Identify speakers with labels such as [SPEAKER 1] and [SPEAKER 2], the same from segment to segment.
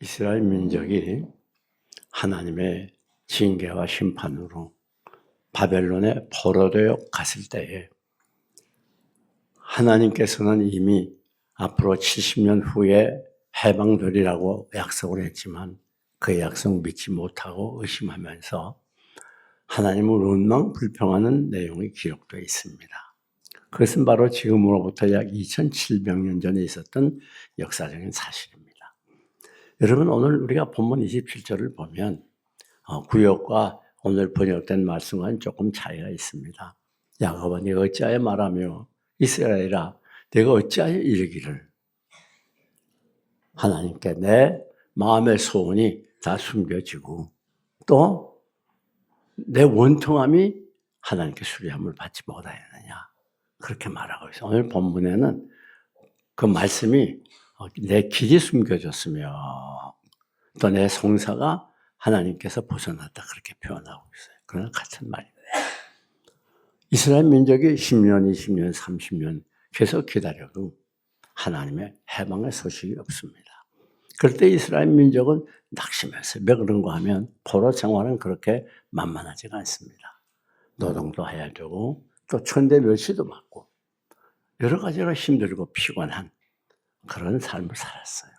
[SPEAKER 1] 이스라엘 민족이 하나님의 징계와 심판으로 바벨론에 포로되어 갔을 때에 하나님께서는 이미 앞으로 70년 후에 해방되리라고 약속을 했지만 그 약속 믿지 못하고 의심하면서 하나님을 원망불평하는 내용이 기록되어 있습니다. 그것은 바로 지금으로부터 약 2700년 전에 있었던 역사적인 사실입니다. 여러분, 오늘 우리가 본문 27절을 보면 구역과 오늘 번역된 말씀과는 조금 차이가 있습니다. 야곱아, 네가 어찌하여 말하며 이스라엘아, 네가 어찌하여 이르기를 하나님께 내 마음의 소원이 다 숨겨지고 또 내 원통함이 하나님께 수리함을 받지 못하였느냐, 그렇게 말하고 있어요. 오늘 본문에는 그 말씀이 내 길이 숨겨졌으며 또 내 성사가 하나님께서 벗어났다, 그렇게 표현하고 있어요. 그러나 같은 말이에요. 이스라엘 민족이 10년, 20년, 30년 계속 기다려도 하나님의 해방의 소식이 없습니다. 그럴 때 이스라엘 민족은 낙심했어요. 왜 그런가 하면 포로 생활은 그렇게 만만하지가 않습니다. 노동도 해야 되고 또 천대 멸시도 받고 여러 가지로 힘들고 피곤한 그런 삶을 살았어요.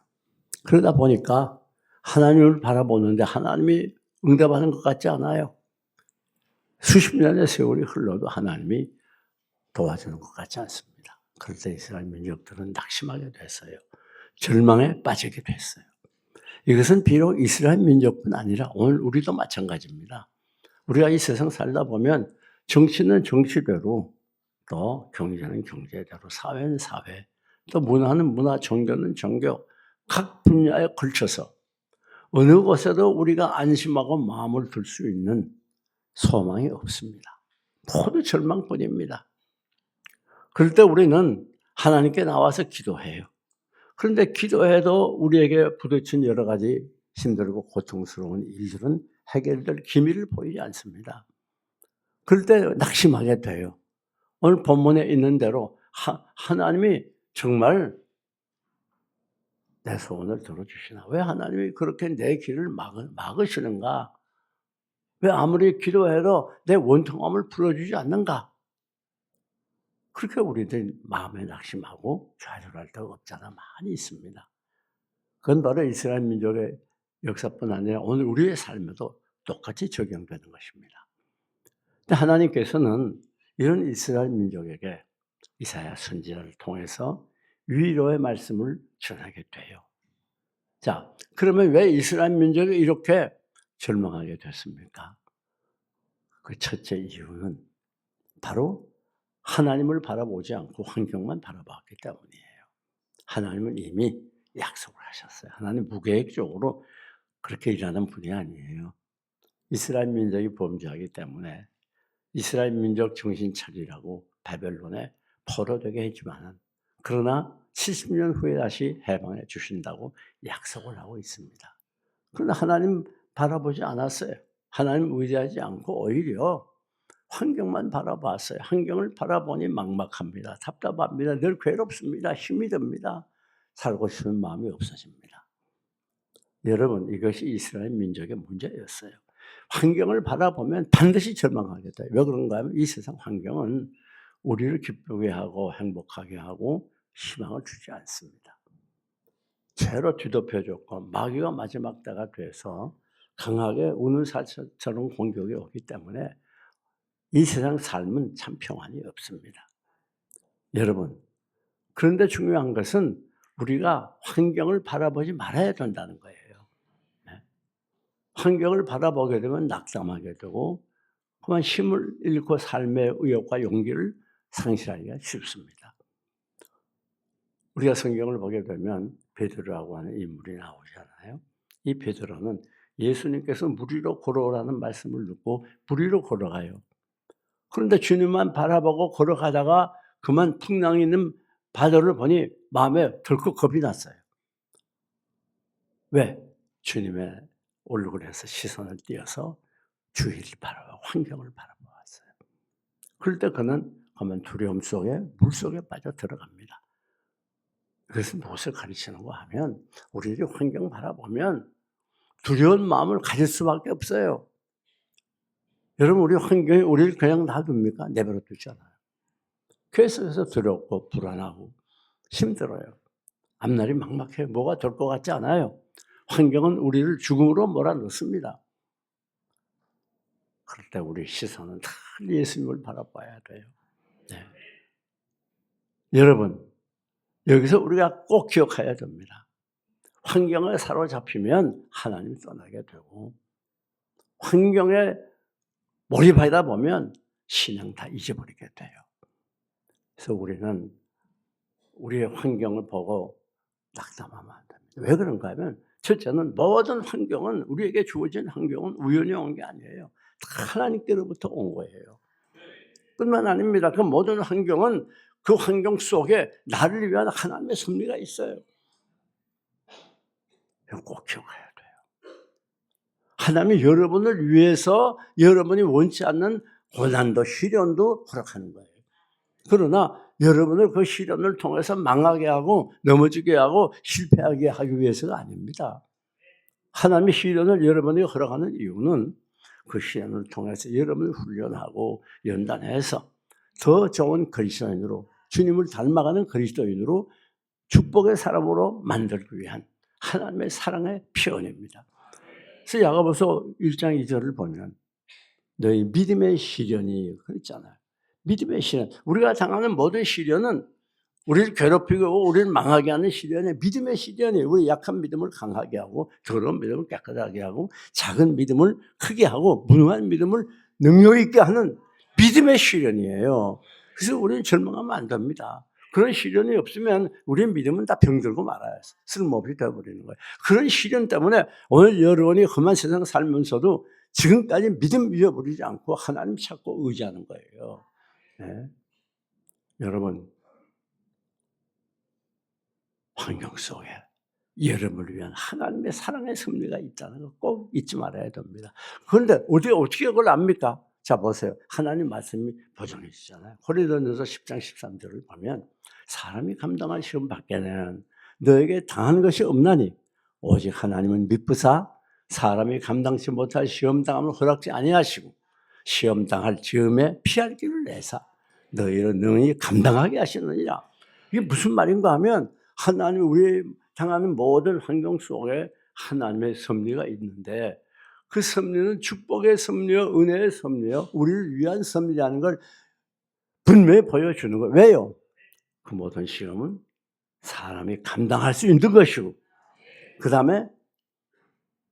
[SPEAKER 1] 그러다 보니까 하나님을 바라보는데 하나님이 응답하는 것 같지 않아요. 수십 년의 세월이 흘러도 하나님이 도와주는 것 같지 않습니다. 그럴 때 이스라엘 민족들은 낙심하게 됐어요. 절망에 빠지게 됐어요. 이것은 비록 이스라엘 민족뿐 아니라 오늘 우리도 마찬가지입니다. 우리가 이 세상 살다 보면 정치는 정치대로, 또 경제는 경제대로, 사회는 사회, 또 문화는 문화, 종교는 종교, 각 분야에 걸쳐서 어느 곳에도 우리가 안심하고 마음을 둘 수 있는 소망이 없습니다. 모두 절망뿐입니다. 그럴 때 우리는 하나님께 나와서 기도해요. 그런데 기도해도 우리에게 부딪힌 여러 가지 힘들고 고통스러운 일들은 해결될 기미를 보이지 않습니다. 그럴 때 낙심하게 돼요. 오늘 본문에 있는 대로 하나님이 정말 내 소원을 들어주시나? 왜 하나님이 그렇게 내 길을 막으시는가? 왜 아무리 기도해도 내 원통함을 풀어주지 않는가? 그렇게 우리들 마음에 낙심하고 좌절할 때가 없잖아. 많이 있습니다. 그건 바로 이스라엘 민족의 역사뿐 아니라 오늘 우리의 삶에도 똑같이 적용되는 것입니다. 근데 하나님께서는 이런 이스라엘 민족에게 이사야 선지자를 통해서 위로의 말씀을 전하게 돼요. 자, 그러면 왜 이스라엘 민족이 이렇게 절망하게 됐습니까? 그 첫째 이유는 바로 하나님을 바라보지 않고 환경만 바라봤기 때문이에요. 하나님은 이미 약속을 하셨어요. 하나님 무계획적으로 그렇게 일하는 분이 아니에요. 이스라엘 민족이 범죄하기 때문에 이스라엘 민족 정신 차리라고 바벨론에 포로되게 했지만 그러나 70년 후에 다시 해방해 주신다고 약속을 하고 있습니다. 그러나 하나님 바라보지 않았어요. 하나님 의지하지 않고 오히려 환경만 바라봤어요. 환경을 바라보니 막막합니다. 답답합니다. 늘 괴롭습니다. 힘이 듭니다. 살고 싶은 마음이 없어집니다. 여러분, 이것이 이스라엘 민족의 문제였어요. 환경을 바라보면 반드시 절망하게 돼요. 왜 그런가 하면 이 세상 환경은 우리를 기쁘게 하고 행복하게 하고 희망을 주지 않습니다. 죄로 뒤덮여졌고 마귀가 마지막 때가 돼서 강하게 우는 살처럼 공격이 오기 때문에 이 세상 삶은 참 평안이 없습니다. 여러분, 그런데 중요한 것은 우리가 환경을 바라보지 말아야 된다는 거예요. 환경을 바라보게 되면 낙담하게 되고 그만 힘을 잃고 삶의 의욕과 용기를 상실하기가 쉽습니다. 우리가 성경을 보게 되면 베드로라고 하는 인물이 나오잖아요. 이 베드로는 예수님께서 물 위로 걸어오라는 말씀을 듣고 물 위로 걸어가요. 그런데 주님만 바라보고 걸어가다가 그만 풍랑이 있는 바다를 보니 마음에 덜컥 겁이 났어요. 왜? 주님의 얼굴에서 시선을 띄어서 주위를 바라보고 환경을 바라보았어요. 그럴 때 그는 그만 두려움 속에 물 속에 빠져 들어갑니다. 그것은 무엇을 가르치는가 하면 우리들이 환경 바라보면 두려운 마음을 가질 수밖에 없어요. 여러분 우리 환경이 우리를 그냥 놔둡니까? 내버려 두잖아요. 계속해서 두렵고 불안하고 힘들어요. 앞날이 막막해요. 뭐가 될 것 같지 않아요. 환경은 우리를 죽음으로 몰아넣습니다. 그럴 때 우리 시선은 다 예수님을 바라봐야 돼요. 네. 여러분 여기서 우리가 꼭 기억해야 됩니다. 환경에 사로잡히면 하나님 떠나게 되고 환경에 몰입하다 보면 신앙 다 잊어버리게 돼요. 그래서 우리는 우리의 환경을 보고 낙담하면 안 됩니다. 왜 그런가 하면 첫째는 모든 환경은 우리에게 주어진 환경은 우연히 온 게 아니에요. 다 하나님께로부터 온 거예요. 뿐만 아닙니다. 그 모든 환경은 그 환경 속에 나를 위한 하나님의 섭리가 있어요. 꼭 기억해야 돼요. 하나님이 여러분을 위해서 여러분이 원치 않는 고난도 시련도 허락하는 거예요. 그러나 여러분을 그 시련을 통해서 망하게 하고 넘어지게 하고 실패하게 하기 위해서가 아닙니다. 하나님의 시련을 여러분에게 허락하는 이유는 그 시련을 통해서 여러분을 훈련하고 연단해서 더 좋은 그리스도인으로 주님을 닮아가는 그리스도인으로 축복의 사람으로 만들기 위한 하나님의 사랑의 표현입니다. 그래서 야고보서 1장 2절을 보면 너희 믿음의 시련이 그랬잖아요. 믿음의 시련. 우리가 당하는 모든 시련은 우리를 괴롭히고 우리를 망하게 하는 시련이 믿음의 시련이에요. 우리 약한 믿음을 강하게 하고 더러운 믿음을 깨끗하게 하고 작은 믿음을 크게 하고 무능한 믿음을 능력 있게 하는 믿음의 시련이에요. 그래서 우리는 절망하면 안 됩니다. 그런 시련이 없으면 우리의 믿음은 다 병들고 말아요. 쓸모없이 되어버리는 거예요. 그런 시련 때문에 오늘 여러분이 험한 세상 살면서도 지금까지 믿음 잃어버리지 않고 하나님 찾고 의지하는 거예요. 네. 여러분 환경 속에 여러분을 위한 하나님의 사랑의 섭리가 있다는 거 꼭 잊지 말아야 됩니다. 그런데 어떻게 그걸 압니까? 자 보세요. 하나님 말씀이 보존해 주잖아요. 고린도전서 10장 13절을 보면 사람이 감당할 시험 밖에는 너에게 당한 것이 없나니 오직 하나님은 미쁘사 사람이 감당치 못할 시험 당함을 허락지 아니하시고 시험 당할 즈음에 피할 길을 내사 너희를 능히 감당하게 하시느니라. 이게 무슨 말인가 하면 하나님 우리 당하는 모든 환경 속에 하나님의 섭리가 있는데 그 섭리는 축복의 섭리요 은혜의 섭리요 우리를 위한 섭리라는 걸 분명히 보여주는 거예요. 왜요? 그 모든 시험은 사람이 감당할 수 있는 것이고 그 다음에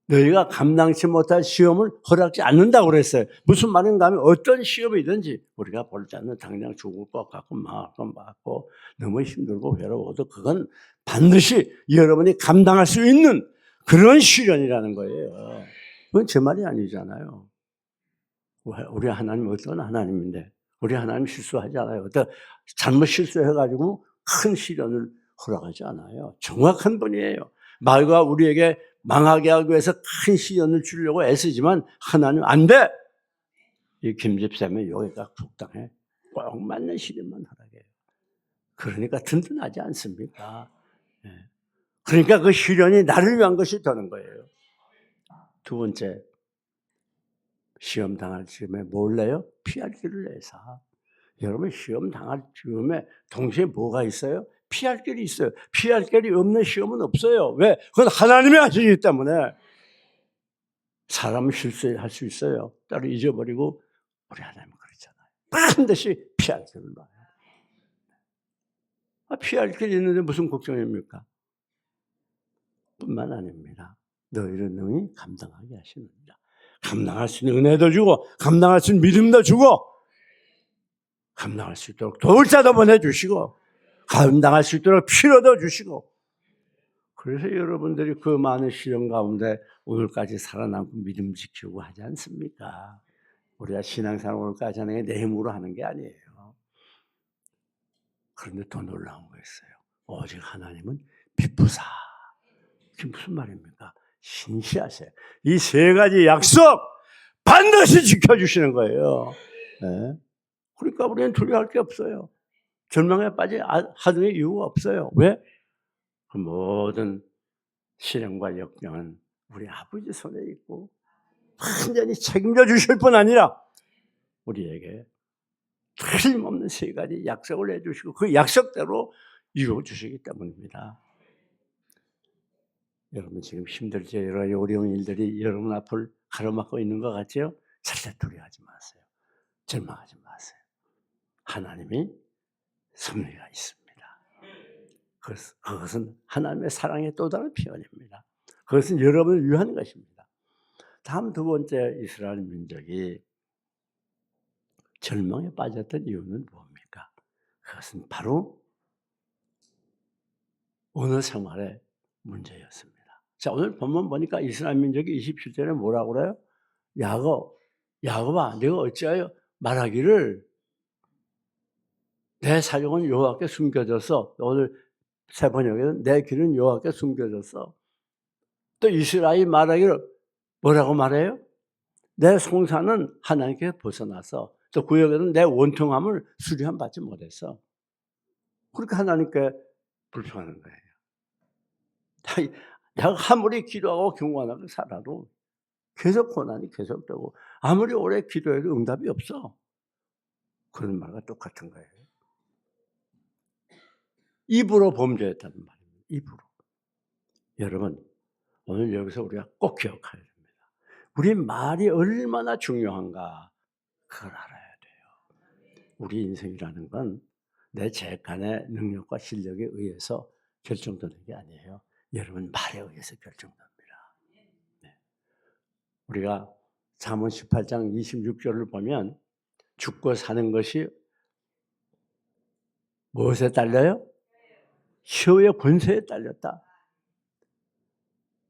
[SPEAKER 1] 너희가 감당치 못할 시험을 허락지 않는다고 그랬어요. 무슨 말인가 하면 어떤 시험이든지 우리가 볼 때는 당장 죽을 것 같고 망할 것 같고 너무 힘들고 외로워도 그건 반드시 여러분이 감당할 수 있는 그런 시련이라는 거예요. 그건 제 말이 아니잖아요. 우리 하나님 어떤 하나님인데 우리 하나님 실수하지 않아요. 잘못 실수해가지고 큰 시련을 허락하지 않아요. 정확한 분이에요. 말과 우리에게 망하게 하기 위해서 큰 시련을 주려고 애쓰지만 하나님 안 돼. 이 김집사님의 여기가 국당에 꼭 맞는 시련만 허락해요. 그러니까 든든하지 않습니까? 그러니까 그 시련이 나를 위한 것이 되는 거예요. 두 번째, 시험 당할 즈음에 몰래요? 피할 길을 내사. 여러분 시험 당할 즈음에 동시에 뭐가 있어요? 피할 길이 있어요. 피할 길이 없는 시험은 없어요. 왜? 그건 하나님이 하시기 때문에. 사람은 실수할 수 있어요. 따로 잊어버리고 우리 하나님은 그렇잖아요. 반드시 피할 길을 놔요. 피할 길이 있는데 무슨 걱정입니까? 뿐만 아닙니다. 너희를 능히 감당하게 하시느니라. 감당할 수 있는 은혜도 주고 감당할 수 있는 믿음도 주고 감당할 수 있도록 도울 자도 보내주시고 감당할 수 있도록 필요도 주시고 그래서 여러분들이 그 많은 시련 가운데 오늘까지 살아남고 믿음 지키고 하지 않습니까? 우리가 신앙생활 오늘까지 하는 게 내 힘으로 하는 게 아니에요. 그런데 더 놀라운 거 있어요. 오직 하나님은 미쁘사. 그게 무슨 말입니까? 신실하세요. 이 세 가지 약속 반드시 지켜주시는 거예요. 네. 그러니까 우리는 두려워할 게 없어요. 절망에 빠져 하등의 이유가 없어요. 왜? 그 모든 실행과 역경은 우리 아버지 손에 있고 완전히 책임져 주실 뿐 아니라 우리에게 틀림없는 세 가지 약속을 해주시고 그 약속대로 이루어 주시기 때문입니다. 여러분 지금 힘들지 여러 어려운 일들이 여러분 앞을 가로막고 있는 것 같죠? 절대 두려워하지 마세요. 절망하지 마세요. 하나님이 섭리가 있습니다. 그것은 하나님의 사랑의 또 다른 표현입니다. 그것은 여러분을 위한 것입니다. 다음 두 번째 이스라엘 민족이 절망에 빠졌던 이유는 뭡니까? 그것은 바로 언어 생활의 문제였습니다. 자, 오늘 본문 보니까 이스라엘 민족이 27절에 뭐라고 그래요? 야곱아, 네가 어찌하여 말하기를 내 사정은 여호와께 숨겨져서, 오늘 세 번역에는 내 길은 여호와께 숨겨져서, 또 이스라엘이 말하기를 뭐라고 말해요? 내 송사는 하나님께 벗어나서, 또 구역에는 내 원통함을 수리함 받지 못해서, 그렇게 하나님께 불평하는 거예요. 내가 아무리 기도하고 경건하게 살아도 계속 고난이 계속되고 아무리 오래 기도해도 응답이 없어. 그런 말과 똑같은 거예요. 입으로 범죄했다는 말입니다. 입으로. 여러분, 오늘 여기서 우리가 꼭 기억해야 됩니다. 우리 말이 얼마나 중요한가 그걸 알아야 돼요. 우리 인생이라는 건 내 재간의 능력과 실력에 의해서 결정되는 게 아니에요. 여러분 말에 의해서 결정됩니다. 네. 우리가 잠언 18장 26절을 보면 죽고 사는 것이 무엇에 딸려요? 혀의 권세에 딸렸다.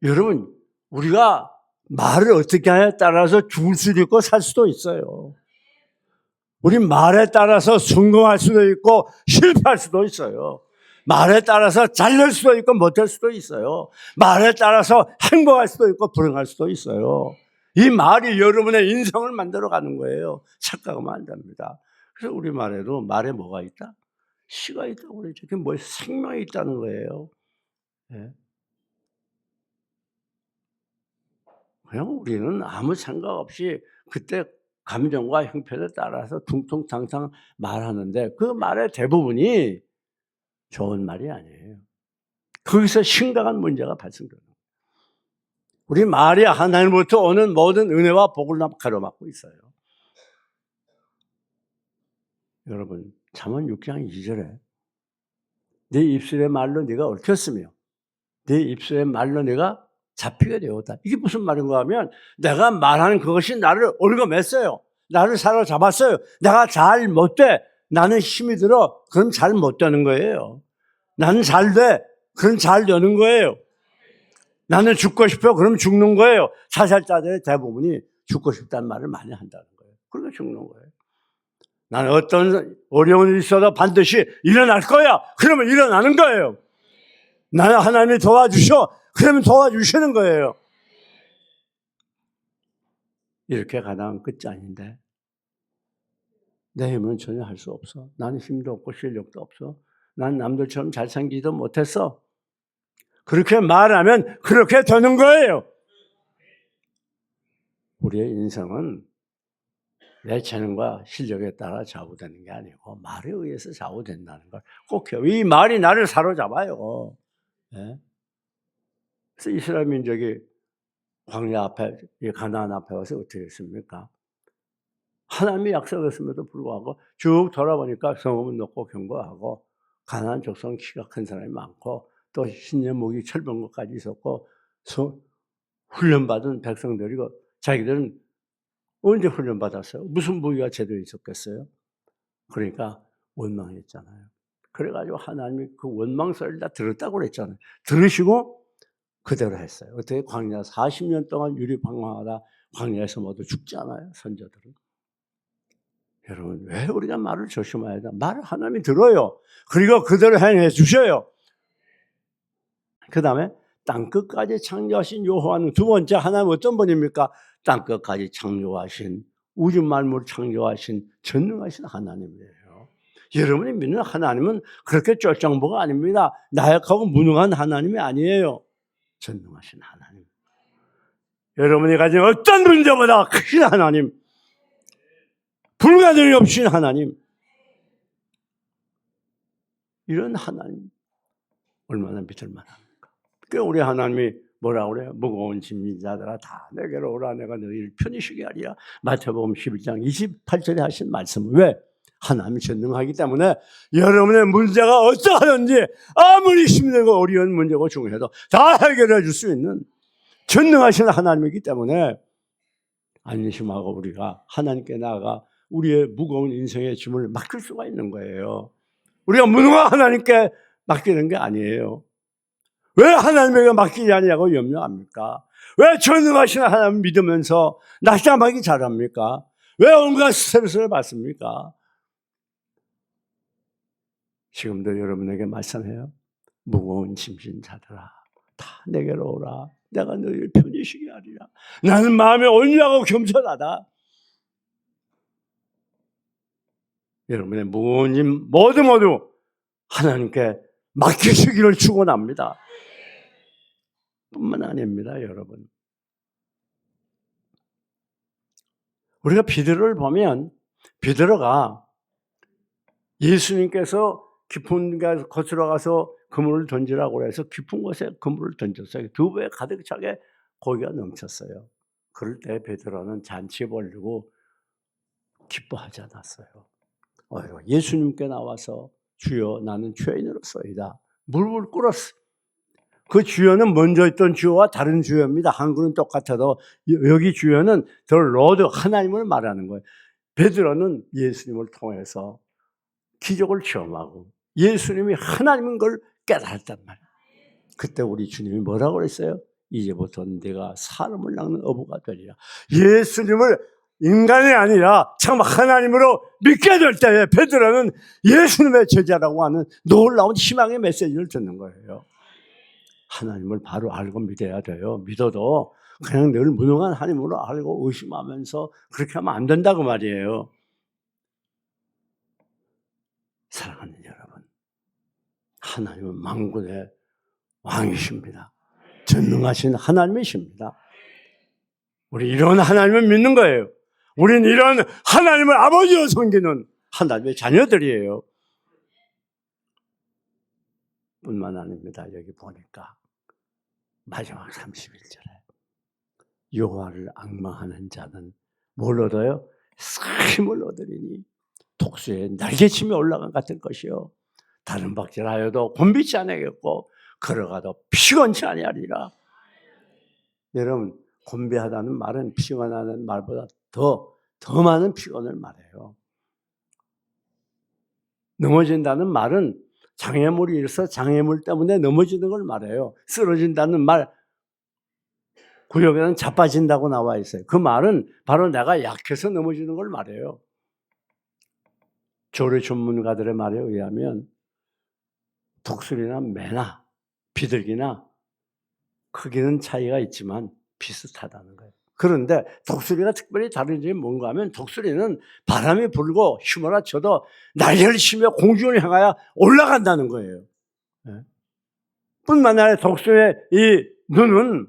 [SPEAKER 1] 여러분, 우리가 말을 어떻게 하냐에 따라서 죽을 수도 있고 살 수도 있어요. 우리 말에 따라서 성공할 수도 있고 실패할 수도 있어요. 말에 따라서 잘 될 수도 있고 못될 수도 있어요. 말에 따라서 행복할 수도 있고 불행할 수도 있어요. 이 말이 여러분의 인생을 만들어가는 거예요. 착각하면 안 됩니다. 그래서 우리 말에도 말에 뭐가 있다? 시가 있다고 그러죠. 그게 뭐 생명이 있다는 거예요. 네. 그냥 우리는 아무 생각 없이 그때 감정과 형편에 따라서 퉁퉁탕탕 말하는데 그 말의 대부분이 좋은 말이 아니에요. 거기서 심각한 문제가 발생돼요. 우리 말이 하나님으로부터 오는 모든 은혜와 복을 가로막고 있어요. 여러분, 잠언 6장 2절에 네 입술의 말로 네가 얽혔으며 네 입술의 말로 네가 잡히게 되었다. 이게 무슨 말인가 하면 내가 말하는 그것이 나를 얽어맸어요. 나를 사로잡았어요. 내가 잘 못돼. 나는 힘이 들어. 그럼 잘 못 되는 거예요. 나는 잘 돼. 그럼 잘 되는 거예요. 나는 죽고 싶어. 그럼 죽는 거예요. 사살자들의 대부분이 죽고 싶다는 말을 많이 한다는 거예요. 그러니까 죽는 거예요. 나는 어떤 어려운 일이 있어도 반드시 일어날 거야. 그러면 일어나는 거예요. 나는 하나님이 도와주셔. 그러면 도와주시는 거예요. 이렇게 가다간 끝이 아닌데 내 힘은 전혀 할 수 없어. 나는 힘도 없고 실력도 없어. 난 남들처럼 잘생기지도 못했어. 그렇게 말하면 그렇게 되는 거예요. 우리의 인생은 내 재능과 실력에 따라 좌우되는 게 아니고 말에 의해서 좌우된다는 걸 꼭 해요. 이 말이 나를 사로잡아요. 네? 그래서 이스라엘 민족이 광야 앞에, 가나안 앞에 와서 어떻게 했습니까? 하나님이 약속했음에도 불구하고 쭉 돌아보니까 성읍은 높고 견고하고 가나안 족속은 키가 큰 사람이 많고 또 신의 무기 철병 것까지 있었고 훈련받은 백성들이고 자기들은 언제 훈련받았어요? 무슨 무기가 제대로 있었겠어요? 그러니까 원망했잖아요. 그래가지고 하나님이 그 원망 소리를 다 들었다고 그랬잖아요. 들으시고 그대로 했어요. 어떻게 광야 40년 동안 유리방황하다 광야에서 모두 죽지 않아요? 선조들은. 여러분, 왜 우리가 말을 조심해야 돼? 말을 하나님이 들어요. 그리고 그대로 행해 주셔요. 그 다음에 땅끝까지 창조하신 여호와는 두 번째 하나님 어떤 분입니까? 땅끝까지 창조하신 우주 만물을 창조하신 전능하신 하나님이에요. 여러분이 믿는 하나님은 그렇게 쫄정보가 아닙니다. 나약하고 무능한 하나님이 아니에요. 전능하신 하나님. 여러분이 가진 어떤 문제보다 크신 하나님, 불가능이 없으신 하나님, 이런 하나님 얼마나 믿을 만합니까? 그 우리 하나님이 뭐라고 그래요? 무거운 짐진 자들아 다 내게로 오라 내가 너희를 편히 쉬게 하리라. 마태복음 11장 28절에 하신 말씀. 왜? 하나님이 전능하기 때문에 여러분의 문제가 어떠하든지 아무리 힘들고 어려운 문제고 중요해도 다 해결해 줄 수 있는 전능하신 하나님이기 때문에 안심하고 우리가 하나님께 나아가 우리의 무거운 인생의 짐을 맡길 수가 있는 거예요. 우리가 무능한 하나님께 맡기는 게 아니에요. 왜 하나님에게 맡기지 않냐고 염려합니까? 왜 전능하신 하나님 믿으면서 낙담하기 잘합니까? 왜 온갖 스트레스를 받습니까? 지금도 여러분에게 말씀해요. 무거운 짐진 자들아 다 내게로 오라. 내가 너희를 편히 쉬게 하리라. 나는 마음에 온유하고 겸손하다. 여러분의 무거운 짐 모두 하나님께 맡기시기를 축원합니다. 뿐만 아닙니다, 여러분. 우리가 베드로를 보면 베드로가 예수님께서 깊은 곳으로 가서 그물을 던지라고 해서 깊은 곳에 그물을 던졌어요. 두부에 가득 차게 고기가 넘쳤어요. 그럴 때 베드로는 잔치 벌리고 기뻐하지 않았어요. 예수님께 나와서 주여 나는 죄인으로서이다. 무릎을 꿇었어. 그 주여는 먼저 있던 주여와 다른 주여입니다. 한글은 똑같아도 여기 주여는 더 로드 하나님을 말하는 거예요. 베드로는 예수님을 통해서 기적을 체험하고 예수님이 하나님인 걸 깨달았단 말이에요. 그때 우리 주님이 뭐라고 그랬어요? 이제부터 네가 사람을 낚는 어부가 되리라. 예수님을 인간이 아니라 참 하나님으로 믿게 될 때에 베드로는 예수님의 제자라고 하는 놀라운 희망의 메시지를 듣는 거예요. 하나님을 바로 알고 믿어야 돼요. 믿어도 그냥 늘 무능한 하나님으로 알고 의심하면서 그렇게 하면 안 된다고 말이에요. 사랑하는 여러분, 하나님은 만군의 왕이십니다. 전능하신 하나님이십니다. 우리 이런 하나님을 믿는 거예요. 우린 이런 하나님을 아버지로 섬기는 하나님의 자녀들이에요. 뿐만 아닙니다. 여기 보니까 마지막 31절에 여호와를 앙망하는 자는 뭘 얻어요? 힘을 얻으리니 독수의 날개치며 올라간 같은 것이요 다른 박질하여도 곤비치 아니하겠고 걸어가도 피곤치 아니하리라. 여러분, 곤비하다는 말은 피곤하다는 말보다 더 많은 피곤을 말해요. 넘어진다는 말은 장애물이 있어서 장애물 때문에 넘어지는 걸 말해요. 쓰러진다는 말 구역에는 자빠진다고 나와 있어요. 그 말은 바로 내가 약해서 넘어지는 걸 말해요. 조류 전문가들의 말에 의하면 독수리나 매나 비둘기나 크기는 차이가 있지만 비슷하다는 거예요. 그런데 독수리가 특별히 다른 점이 뭔가 하면 독수리는 바람이 불고 휘몰아쳐도 날개를 치며 공중을 향하여 올라간다는 거예요. 네. 뿐만 아니라 독수리의 이 눈은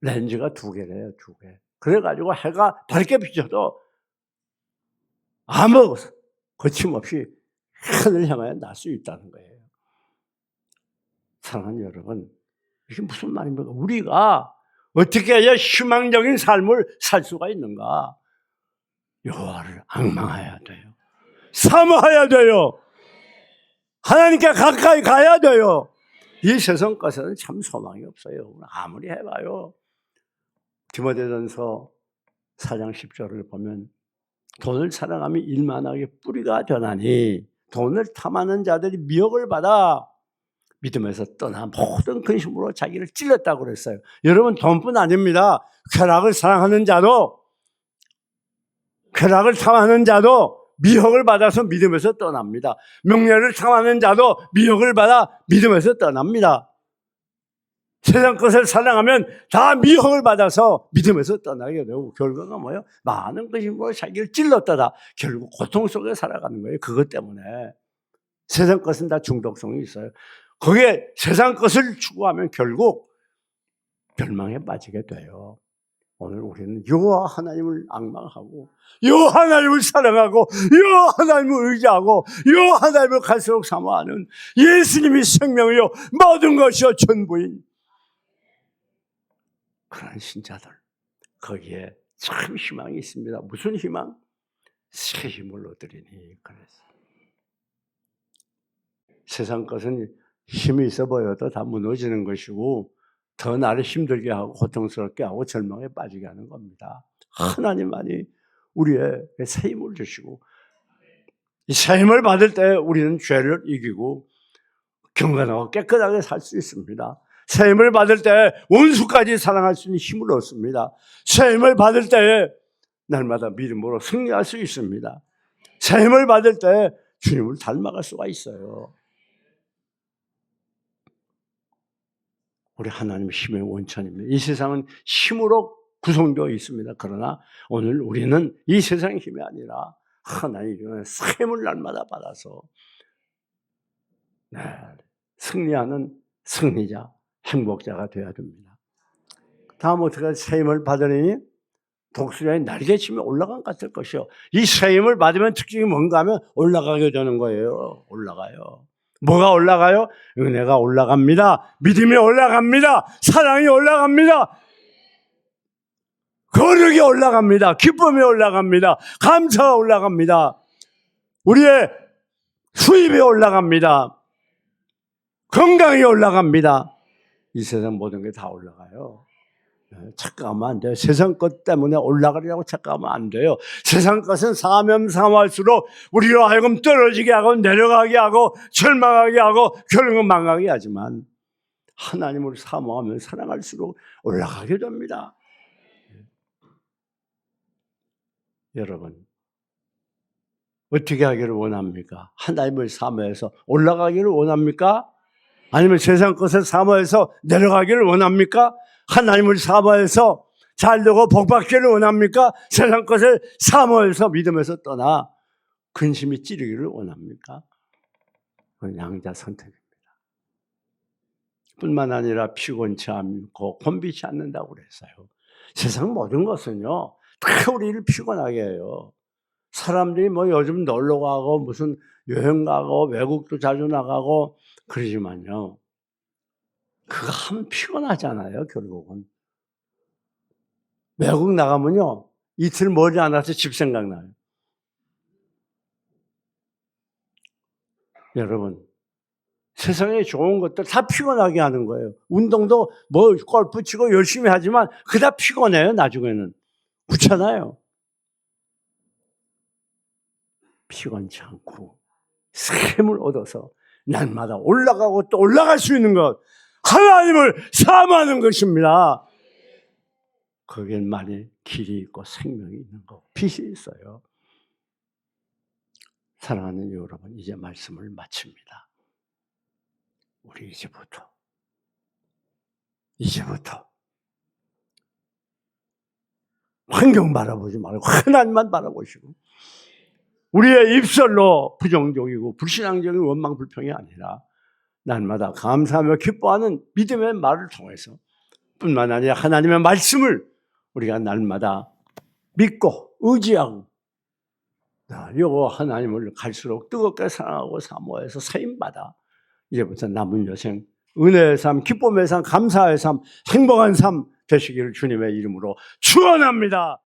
[SPEAKER 1] 렌즈가 2개래요. 2개. 그래가지고 해가 밝게 비춰도 아무 거침없이 하늘을 향하여 날 수 있다는 거예요. 사랑하는 여러분, 이게 무슨 말입니까? 우리가 어떻게 해야 희망적인 삶을 살 수가 있는가? 여호와를 앙망해야 돼요. 사모해야 돼요. 하나님께 가까이 가야 돼요. 이 세상 것에는 참 소망이 없어요. 아무리 해봐요. 디모데전서 4장 10절을 보면 돈을 사랑하며 일만하게 뿌리가 되나니 돈을 탐하는 자들이 미혹을 받아 믿음에서 떠나 모든 근심으로 자기를 찔렀다고 그랬어요. 여러분, 돈뿐 아닙니다. 쾌락을 사랑하는 자도, 쾌락을 탐하는 자도 미혹을 받아서 믿음에서 떠납니다. 명예를 탐하는 자도 미혹을 받아 믿음에서 떠납니다. 세상 것을 사랑하면 다 미혹을 받아서 믿음에서 떠나게 되고 결과가 뭐예요? 많은 것이 뭐 자기를 찔렀다다 결국 고통 속에 살아가는 거예요. 그것 때문에 세상 것은 다 중독성이 있어요. 거기에 세상 것을 추구하면 결국 멸망에 빠지게 돼요. 오늘 우리는 여호와 하나님을 앙망하고 여호와 하나님을 사랑하고 여호와 하나님을 의지하고 여호와 하나님을 갈수록 사모하는 예수님이 생명이요 모든 것이요 전부인 그런 신자들, 거기에 참 희망이 있습니다. 무슨 희망? 새 힘을 얻으리니. 그래서 세상 것은 힘이 있어 보여도 다 무너지는 것이고 더 나를 힘들게 하고 고통스럽게 하고 절망에 빠지게 하는 겁니다. 하나님만이 우리의 새 힘을 주시고 이 새 힘을 받을 때 우리는 죄를 이기고 경건하고 깨끗하게 살 수 있습니다. 새 힘을 받을 때 원수까지 사랑할 수 있는 힘을 얻습니다. 새 힘을 받을 때 날마다 믿음으로 승리할 수 있습니다. 새 힘을 받을 때 주님을 닮아갈 수가 있어요. 우리 하나님 힘의 원천입니다. 이 세상은 힘으로 구성되어 있습니다. 그러나 오늘 우리는 이 세상의 힘이 아니라 하나님의 새 힘을 날마다 받아서 승리하는 승리자, 행복자가 되어야 됩니다. 다음 어떻게 새 힘을 받으니 독수리의 날개치며 올라간 것 같을 것이요. 이 새 힘을 받으면 특징이 뭔가 하면 올라가게 되는 거예요. 올라가요. 뭐가 올라가요? 은혜가 올라갑니다. 믿음이 올라갑니다. 사랑이 올라갑니다. 거룩이 올라갑니다. 기쁨이 올라갑니다. 감사가 올라갑니다. 우리의 수입이 올라갑니다. 건강이 올라갑니다. 이 세상 모든 게 다 올라가요. 착각하면 안 돼요. 세상 것 때문에 올라가려고 착각하면 안 돼요. 세상 것은 사면 사모할수록 우리로 하여금 떨어지게 하고 내려가게 하고 절망하게 하고 결국은 망하게 하지만 하나님을 사모하면 사랑할수록 올라가게 됩니다. 여러분 어떻게 하기를 원합니까? 하나님을 사모해서 올라가기를 원합니까? 아니면 세상 것을 사모해서 내려가기를 원합니까? 하나님을 사모해서 잘되고 복받기를 원합니까? 세상 것을 사모해서 믿음에서 떠나 근심이 찌르기를 원합니까? 그건 양자 선택입니다. 뿐만 아니라 피곤치 않고 곤비치 않는다고 그랬어요. 세상 모든 것은요 다 우리를 피곤하게 해요. 사람들이 뭐 요즘 놀러 가고 무슨 여행 가고 외국도 자주 나가고 그러지만요 그거 하면 피곤하잖아요. 결국은 외국 나가면요 이틀 머리 안 와서 집 생각나요. 여러분 세상에 좋은 것들 다 피곤하게 하는 거예요. 운동도 뭐 골프 치고 열심히 하지만 그게 다 피곤해요. 나중에는 그렇잖아요. 피곤치 않고 샘을 얻어서 날마다 올라가고 또 올라갈 수 있는 것 하나님을 사모하는 것입니다. 거기엔 많이 길이 있고 생명이 있는 거고 빛이 있어요. 사랑하는 여러분 이제 말씀을 마칩니다. 우리 이제부터 환경 바라보지 말고 하나님만 바라보시고 우리의 입술로 부정적이고 불신앙적인 원망 불평이 아니라 날마다 감사하며 기뻐하는 믿음의 말을 통해서 뿐만 아니라 하나님의 말씀을 우리가 날마다 믿고 의지하고 여호와 하나님을 갈수록 뜨겁게 사랑하고 사모해서 세임받아 이제부터 남은 여생 은혜의 삶, 기쁨의 삶, 감사의 삶, 행복한 삶 되시기를 주님의 이름으로 축원합니다.